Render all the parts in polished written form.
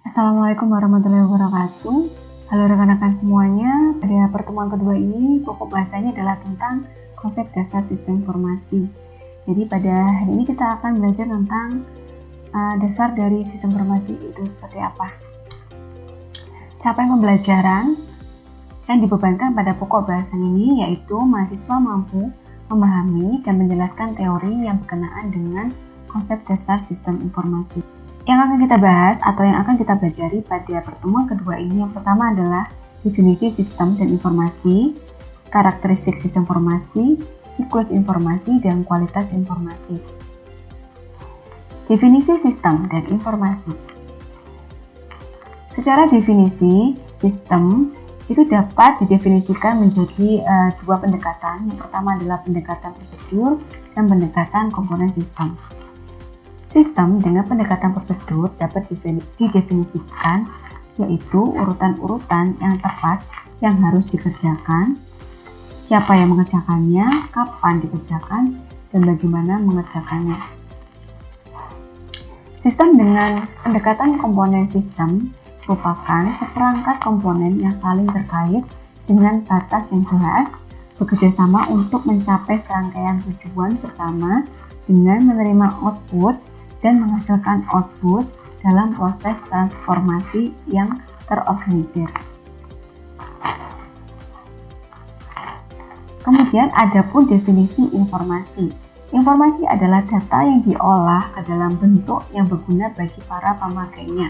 Assalamualaikum warahmatullahi wabarakatuh. Halo rekan-rekan semuanya, pada pertemuan kedua ini pokok bahasanya adalah tentang konsep dasar sistem informasi. Jadi pada hari ini kita akan belajar tentang dasar dari sistem informasi itu seperti apa. Capaian pembelajaran yang dibebankan pada pokok bahasan ini yaitu mahasiswa mampu memahami dan menjelaskan teori yang berkenaan dengan konsep dasar sistem informasi. Yang akan kita bahas atau yang akan kita pelajari pada pertemuan kedua ini, yang pertama adalah definisi sistem dan informasi, karakteristik sistem informasi, siklus informasi, dan kualitas informasi. Definisi sistem dan informasi. Secara definisi, sistem itu dapat didefinisikan menjadi dua pendekatan. Yang pertama adalah pendekatan prosedur dan pendekatan komponen sistem. Sistem dengan pendekatan prosedur dapat didefinisikan yaitu urutan-urutan yang tepat yang harus dikerjakan, siapa yang mengerjakannya, kapan dikerjakan, dan bagaimana mengerjakannya. Sistem dengan pendekatan komponen sistem merupakan seperangkat komponen yang saling terkait dengan batas yang jelas, bekerja sama untuk mencapai serangkaian tujuan bersama dengan menerima output dan menghasilkan output dalam proses transformasi yang terorganisir. Kemudian ada pun definisi informasi. Informasi adalah data yang diolah ke dalam bentuk yang berguna bagi para pemakainya.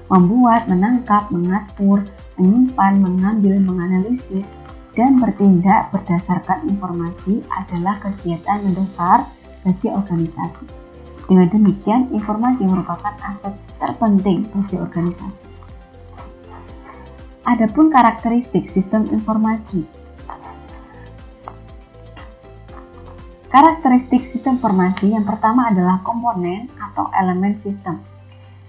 Membuat, menangkap, mengatur, menyimpan, mengambil, menganalisis, dan bertindak berdasarkan informasi adalah kegiatan mendasar bagi organisasi. Dengan demikian, informasi merupakan aset terpenting bagi organisasi. Adapun karakteristik sistem informasi. Karakteristik sistem informasi yang pertama adalah komponen atau elemen sistem.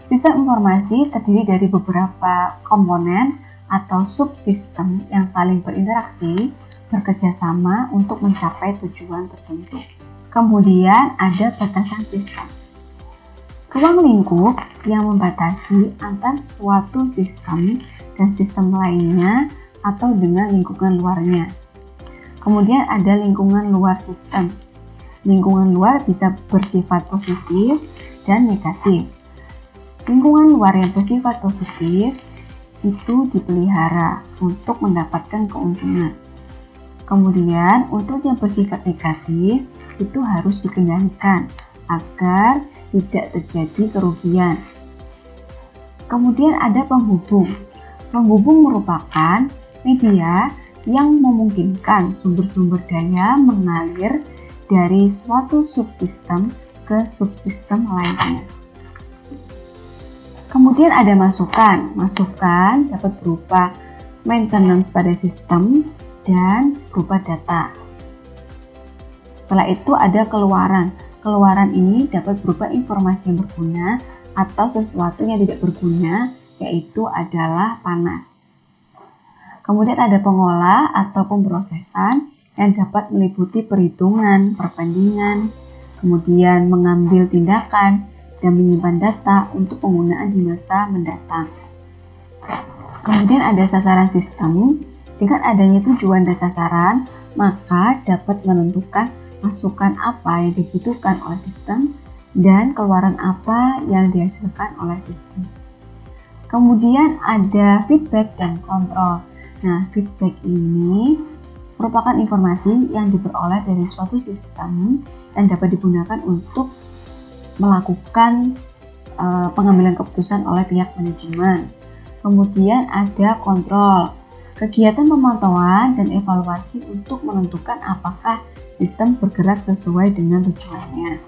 Sistem informasi terdiri dari beberapa komponen atau subsistem yang saling berinteraksi, bekerja sama untuk mencapai tujuan tertentu. Kemudian ada batasan sistem. Ruang lingkup yang membatasi antar suatu sistem dan sistem lainnya atau dengan lingkungan luarnya. Kemudian ada lingkungan luar sistem. Lingkungan luar bisa bersifat positif dan negatif. Lingkungan luar yang bersifat positif itu dipelihara untuk mendapatkan keuntungan. Kemudian untuk yang bersifat negatif itu harus dikendalikan agar tidak terjadi kerugian. Kemudian ada penghubung. Penghubung merupakan media yang memungkinkan sumber-sumber daya mengalir dari suatu subsistem ke subsistem lainnya. Kemudian ada masukan. Masukan dapat berupa maintenance pada sistem dan berupa data. Setelah itu ada keluaran. Keluaran ini dapat berupa informasi yang berguna atau sesuatu yang tidak berguna, yaitu adalah panas. Kemudian ada pengolah atau pemrosesan yang dapat meliputi perhitungan, perbandingan, kemudian mengambil tindakan, dan menyimpan data untuk penggunaan di masa mendatang. Kemudian ada sasaran sistem. Dengan adanya tujuan dan sasaran, maka dapat menentukan masukan apa yang dibutuhkan oleh sistem dan keluaran apa yang dihasilkan oleh sistem. Kemudian ada feedback dan kontrol. Nah, feedback ini merupakan informasi yang diperoleh dari suatu sistem yang dapat digunakan untuk melakukan pengambilan keputusan oleh pihak manajemen. Kemudian ada kontrol. Kegiatan pemantauan dan evaluasi untuk menentukan apakah sistem bergerak sesuai dengan tujuannya.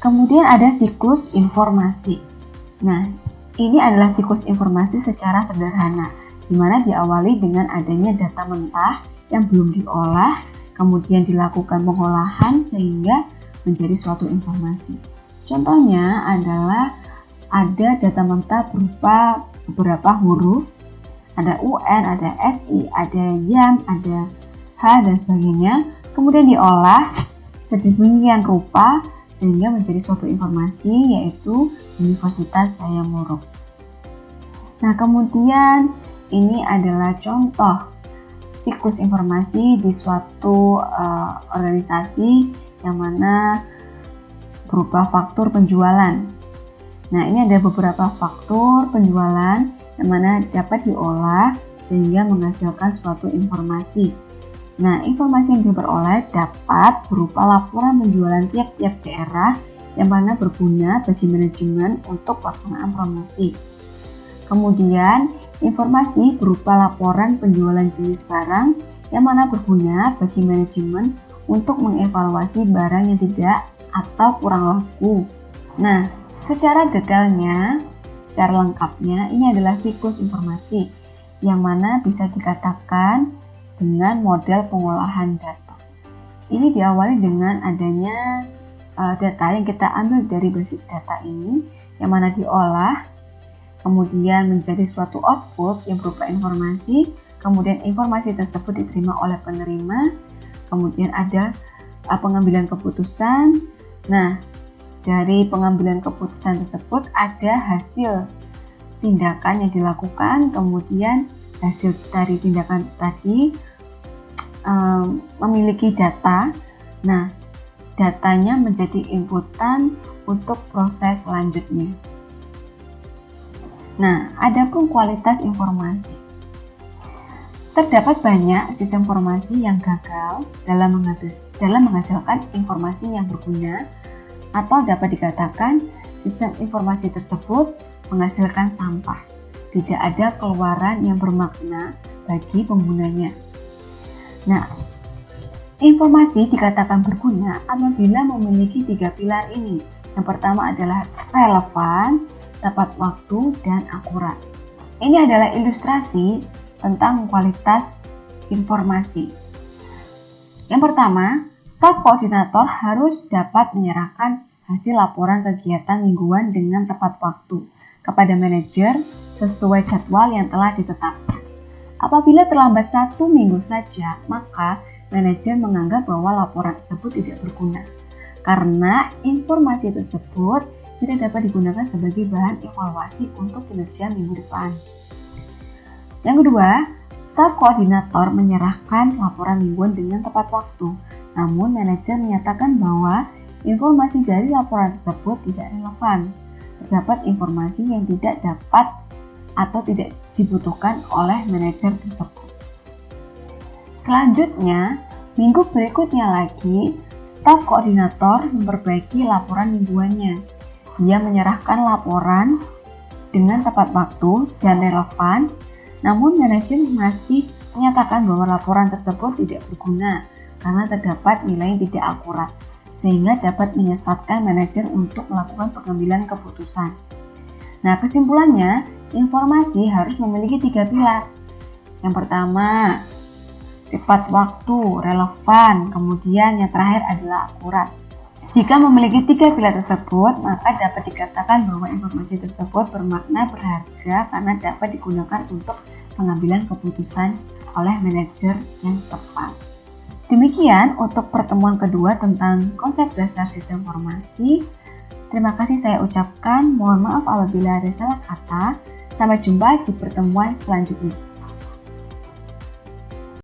Kemudian ada siklus informasi. Nah, ini adalah siklus informasi secara sederhana, di mana diawali dengan adanya data mentah yang belum diolah, kemudian dilakukan pengolahan sehingga menjadi suatu informasi. Contohnya adalah ada data mentah berupa beberapa huruf, ada UN, ada SI, ada YAM, ada H, dan sebagainya. Kemudian diolah sedemikian rupa sehingga menjadi suatu informasi, yaitu Universitas Hayamuruk. Nah, kemudian ini adalah contoh siklus informasi di suatu organisasi yang mana berupa faktur penjualan. Nah, ini ada beberapa faktur penjualan yang mana dapat diolah sehingga menghasilkan suatu informasi. Nah, informasi yang diperoleh dapat berupa laporan penjualan tiap-tiap daerah yang mana berguna bagi manajemen untuk pelaksanaan promosi. Kemudian, informasi berupa laporan penjualan jenis barang yang mana berguna bagi manajemen untuk mengevaluasi barang yang tidak atau kurang laku. Nah, secara detailnya, secara lengkapnya, ini adalah siklus informasi yang mana bisa dikatakan dengan model pengolahan data. Ini diawali dengan adanya data yang kita ambil dari basis data ini, yang mana diolah, kemudian menjadi suatu output yang berupa informasi, kemudian informasi tersebut diterima oleh penerima, kemudian ada pengambilan keputusan. Nah, dari pengambilan keputusan tersebut ada hasil tindakan yang dilakukan, kemudian hasil dari tindakan tadi memiliki data. Nah, datanya menjadi inputan untuk proses selanjutnya. Nah, adapun kualitas informasi. Terdapat banyak sistem informasi yang gagal dalam menghasilkan informasi yang berguna, atau dapat dikatakan sistem informasi tersebut menghasilkan sampah. Tidak ada keluaran yang bermakna bagi penggunanya. Nah, informasi dikatakan berguna apabila memiliki 3 pilar ini. Yang pertama adalah relevan, tepat waktu, dan akurat. Ini adalah ilustrasi tentang kualitas informasi. Yang pertama, staf koordinator harus dapat menyerahkan hasil laporan kegiatan mingguan dengan tepat waktu kepada manajer sesuai jadwal yang telah ditetapkan. Apabila terlambat 1 minggu saja, maka manajer menganggap bahwa laporan tersebut tidak berguna, karena informasi tersebut tidak dapat digunakan sebagai bahan evaluasi untuk kinerja minggu depan. Yang kedua, staf koordinator menyerahkan laporan mingguan dengan tepat waktu, namun manajer menyatakan bahwa informasi dari laporan tersebut tidak relevan. Terdapat informasi yang tidak dapat atau tidak dibutuhkan oleh manajer tersebut. Selanjutnya, minggu berikutnya lagi, staf koordinator memperbaiki laporan mingguannya. Dia menyerahkan laporan dengan tepat waktu dan relevan, namun manajer masih menyatakan bahwa laporan tersebut tidak berguna karena terdapat nilai yang tidak akurat, sehingga dapat menyesatkan manajer untuk melakukan pengambilan keputusan. Nah, kesimpulannya, informasi harus memiliki 3 pilar. Yang pertama, tepat waktu, relevan, kemudian yang terakhir adalah akurat. Jika memiliki 3 pilar tersebut, maka dapat dikatakan bahwa informasi tersebut bermakna berharga karena dapat digunakan untuk pengambilan keputusan oleh manajer yang tepat. Demikian untuk pertemuan kedua tentang konsep dasar sistem informasi. Terima kasih saya ucapkan, mohon maaf apabila ada salah kata. Sampai jumpa di pertemuan selanjutnya.